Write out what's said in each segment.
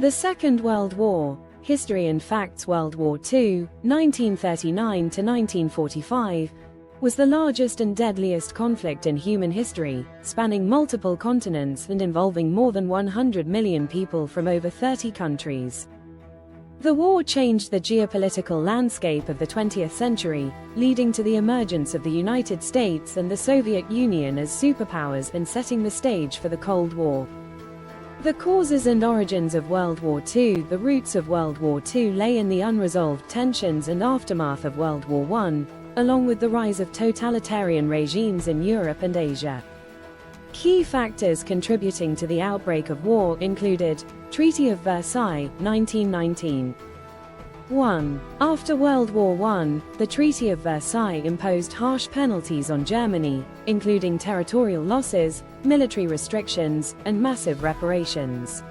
The Second World War, History and Facts. World War II, 1939 to 1945, was the largest and deadliest conflict in human history, spanning multiple continents and involving more than 100 million people from over 30 countries. The war changed the geopolitical landscape of the 20th century, leading to the emergence of the United States and the Soviet Union as superpowers and setting the stage for the Cold War. The causes and origins of World War II. The roots of World War II lay in the unresolved tensions and aftermath of World War I, along with the rise of totalitarian regimes in Europe and Asia. Key factors contributing to the outbreak of war included Treaty of Versailles, 1919. 1. After World War I, the Treaty of Versailles imposed harsh penalties on Germany, including territorial losses, military restrictions, and massive reparations.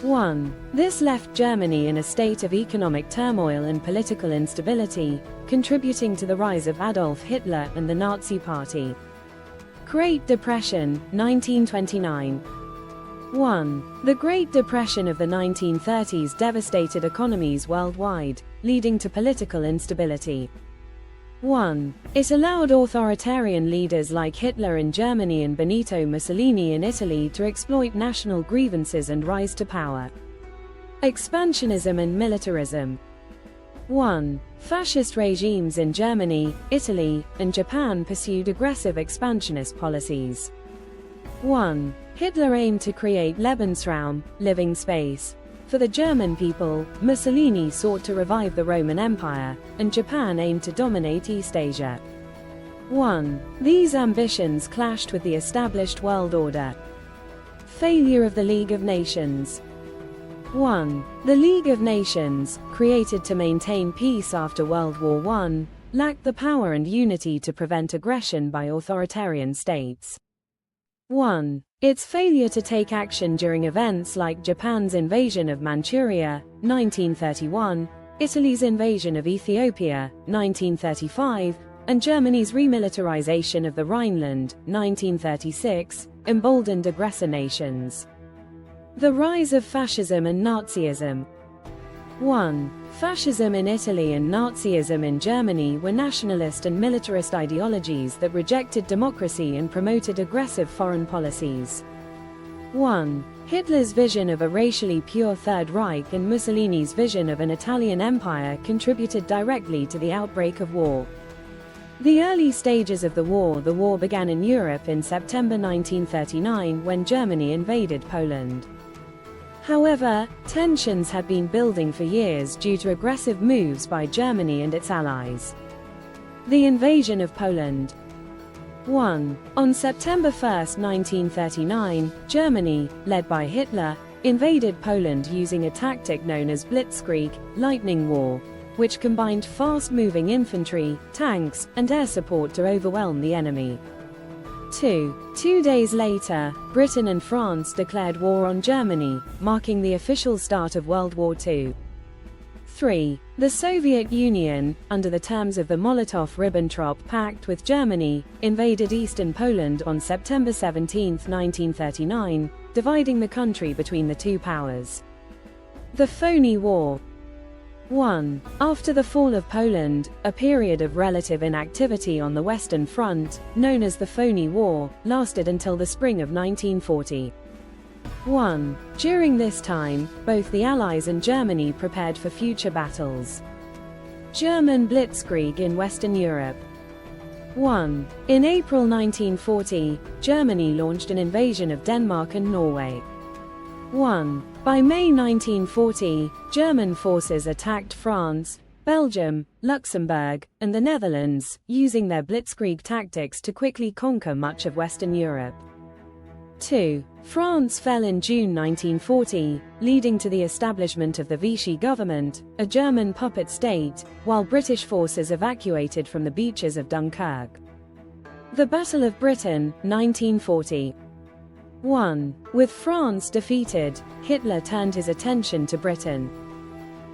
1. This left Germany in a state of economic turmoil and political instability, contributing to the rise of Adolf Hitler and the Nazi Party. Great Depression, 1929. 1. The Great Depression of the 1930s devastated economies worldwide, leading to political instability. 1. It allowed authoritarian leaders like Hitler in Germany and Benito Mussolini in Italy to exploit national grievances and rise to power. Expansionism and militarism. 1. Fascist regimes in Germany, Italy, and Japan pursued aggressive expansionist policies. 1. Hitler aimed to create Lebensraum, living space, for the German people. Mussolini sought to revive the Roman Empire, and Japan aimed to dominate East Asia. 1. These ambitions clashed with the established world order. Failure of the League of Nations. 1. The League of Nations, created to maintain peace after World War I, lacked the power and unity to prevent aggression by authoritarian states. 1. Its failure to take action during events like Japan's invasion of Manchuria, 1931, Italy's invasion of Ethiopia, 1935, and Germany's remilitarization of the Rhineland, 1936, emboldened aggressor nations. The rise of fascism and Nazism. 1. Fascism in Italy and Nazism in Germany were nationalist and militarist ideologies that rejected democracy and promoted aggressive foreign policies. 1. Hitler's vision of a racially pure Third Reich and Mussolini's vision of an Italian empire contributed directly to the outbreak of war. The early stages of the war began in Europe in September 1939 when Germany invaded Poland. However, tensions had been building for years due to aggressive moves by Germany and its allies. The invasion of Poland. 1. On September 1, 1939, Germany, led by Hitler, invaded Poland using a tactic known as Blitzkrieg, lightning war, which combined fast-moving infantry, tanks, and air support to overwhelm the enemy. 2. 2 days later, Britain and France declared war on Germany, marking the official start of World War II. 3. The Soviet Union, under the terms of the Molotov-Ribbentrop Pact with Germany, invaded eastern Poland on September 17, 1939, dividing the country between the two powers. The Phony War. 1. After the fall of Poland, a period of relative inactivity on the Western Front, known as the Phony War, lasted until the spring of 1940. 1. During this time, both the Allies and Germany prepared for future battles. German Blitzkrieg in Western Europe. 1. In April 1940, Germany launched an invasion of Denmark and Norway. 1. By May 1940, German forces attacked France, Belgium, Luxembourg, and the Netherlands, using their blitzkrieg tactics to quickly conquer much of Western Europe. 2. France fell in June 1940, leading to the establishment of the Vichy government, a German puppet state, while British forces evacuated from the beaches of Dunkirk. The Battle of Britain, 1940. 1. With France defeated, Hitler turned his attention to Britain.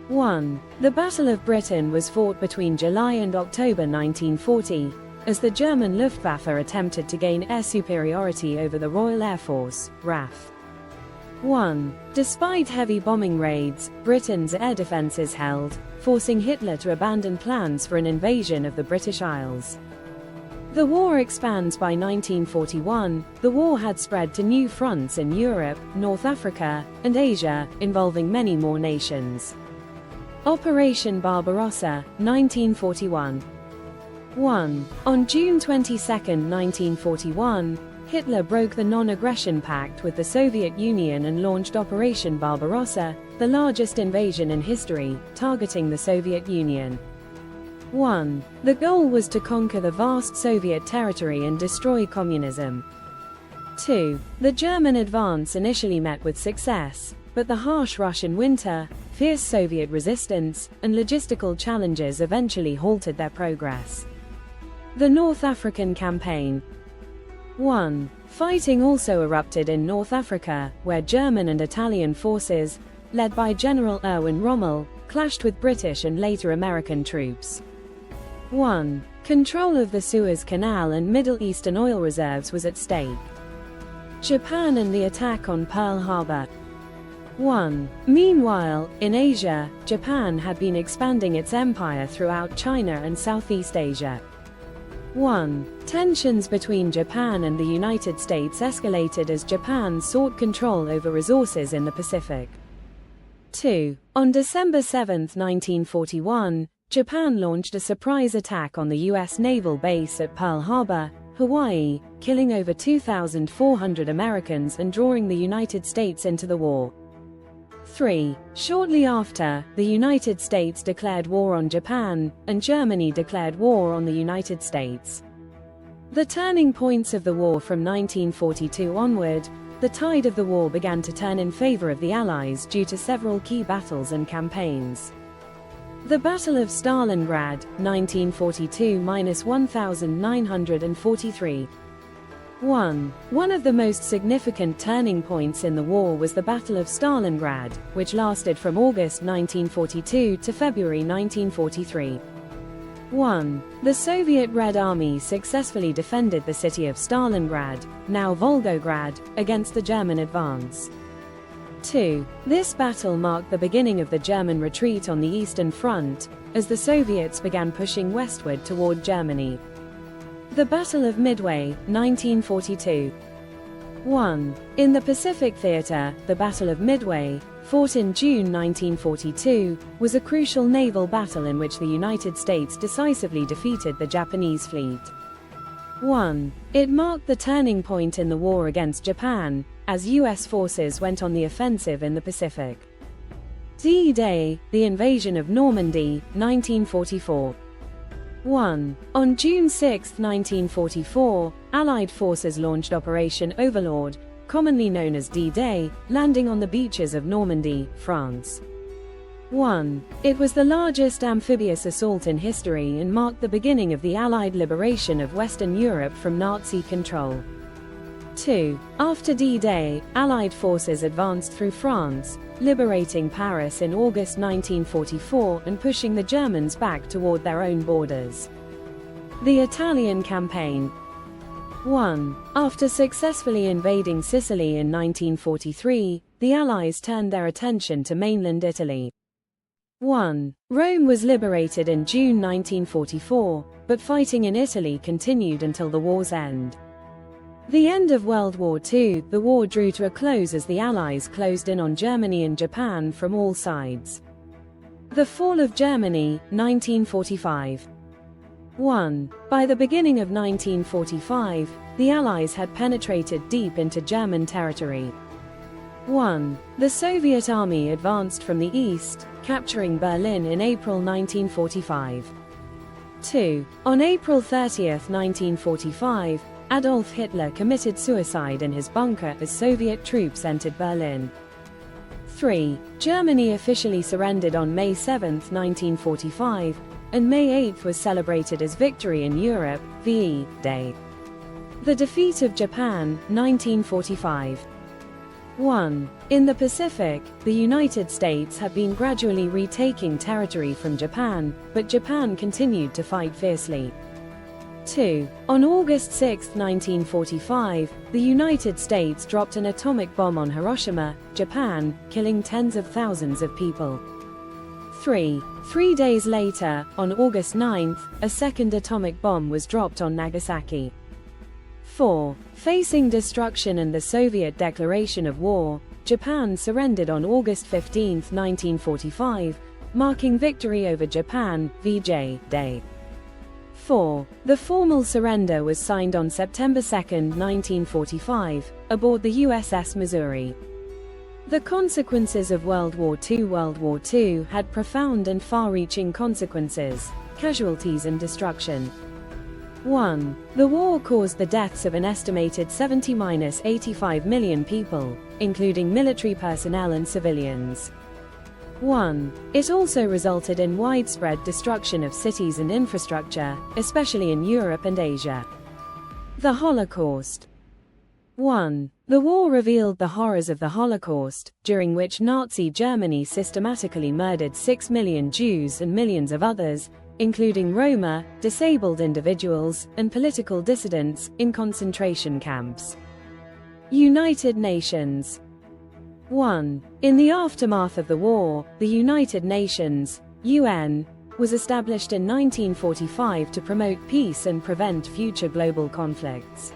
1. The Battle of Britain was fought between July and October 1940, as the German Luftwaffe attempted to gain air superiority over the Royal Air Force, RAF. 1. Despite heavy bombing raids, Britain's air defences held, forcing Hitler to abandon plans for an invasion of the British Isles. The war expands. By 1941, the war had spread to new fronts in Europe, North Africa, and Asia, involving many more nations. Operation Barbarossa, 1941. 1. On June 22, 1941, Hitler broke the non-aggression pact with the Soviet Union and launched Operation Barbarossa, the largest invasion in history, targeting the Soviet Union. 1. The goal was to conquer the vast Soviet territory and destroy communism. 2. The German advance initially met with success, but the harsh Russian winter, fierce Soviet resistance, and logistical challenges eventually halted their progress. The North African Campaign. 1. Fighting also erupted in North Africa, where German and Italian forces, led by General Erwin Rommel, clashed with British and later American troops. 1. Control of the Suez Canal and Middle Eastern oil reserves was at stake. Japan and the attack on Pearl Harbor. 1. Meanwhile, in Asia, Japan had been expanding its empire throughout China and Southeast Asia. 1. Tensions between Japan and the United States escalated as Japan sought control over resources in the Pacific. 2. On December 7, 1941, Japan launched a surprise attack on the U.S. naval base at Pearl Harbor, Hawaii, killing over 2,400 Americans and drawing the United States into the war. 3. Shortly after, the United States declared war on Japan, and Germany declared war on the United States. The turning points of the war. From 1942 onward, the tide of the war began to turn in favor of the Allies due to several key battles and campaigns. The Battle of Stalingrad, 1942–1943. 1. One of the most significant turning points in the war was the Battle of Stalingrad, which lasted from August 1942 to February 1943. 1. The Soviet Red Army successfully defended the city of Stalingrad, now Volgograd, against the German advance. 2. This battle marked the beginning of the German retreat on the Eastern Front, as the Soviets began pushing westward toward Germany. The Battle of Midway, 1942. 1. In the Pacific Theater, the Battle of Midway, fought in June 1942, was a crucial naval battle in which the United States decisively defeated the Japanese fleet. 1. It marked the turning point in the war against Japan, as U.S. forces went on the offensive in the Pacific. D-Day, the invasion of Normandy, 1944. 1. On June 6, 1944, Allied forces launched Operation Overlord, commonly known as D-Day, landing on the beaches of Normandy, France. 1. It was the largest amphibious assault in history and marked the beginning of the Allied liberation of Western Europe from Nazi control. 2. After D-Day, Allied forces advanced through France, liberating Paris in August 1944 and pushing the Germans back toward their own borders. The Italian Campaign. 1. After successfully invading Sicily in 1943, the Allies turned their attention to mainland Italy. 1. Rome was liberated in June 1944, but fighting in Italy continued until the war's end. The end of World War II, the war drew to a close as the Allies closed in on Germany and Japan from all sides. The fall of Germany, 1945. 1. By the beginning of 1945, the Allies had penetrated deep into German territory. 1. The Soviet army advanced from the east, capturing Berlin in April 1945. 2. On April 30, 1945, Adolf Hitler committed suicide in his bunker as Soviet troops entered Berlin. 3. Germany officially surrendered on May 7, 1945, and May 8 was celebrated as Victory in Europe, VE Day. The defeat of Japan, 1945. 1. In the Pacific, the United States had been gradually retaking territory from Japan, but Japan continued to fight fiercely. 2. On August 6, 1945, the United States dropped an atomic bomb on Hiroshima, Japan, killing tens of thousands of people. 3. 3 days later, on August 9, a second atomic bomb was dropped on Nagasaki. 4. Facing destruction and the Soviet declaration of war, Japan surrendered on August 15, 1945, marking victory over Japan, VJ Day. 4. The formal surrender was signed on September 2, 1945, aboard the USS Missouri. The consequences of World War II had profound and far-reaching consequences, casualties and destruction. 1. The war caused the deaths of an estimated 70–85 million people, including military personnel and civilians. 1. It also resulted in widespread destruction of cities and infrastructure, especially in Europe and Asia. The Holocaust. 1. The war revealed the horrors of the Holocaust, during which Nazi Germany systematically murdered 6 million Jews and millions of others, including Roma, disabled individuals, and political dissidents, in concentration camps. United Nations. 1. In the aftermath of the war, the United Nations, UN, was established in 1945 to promote peace and prevent future global conflicts.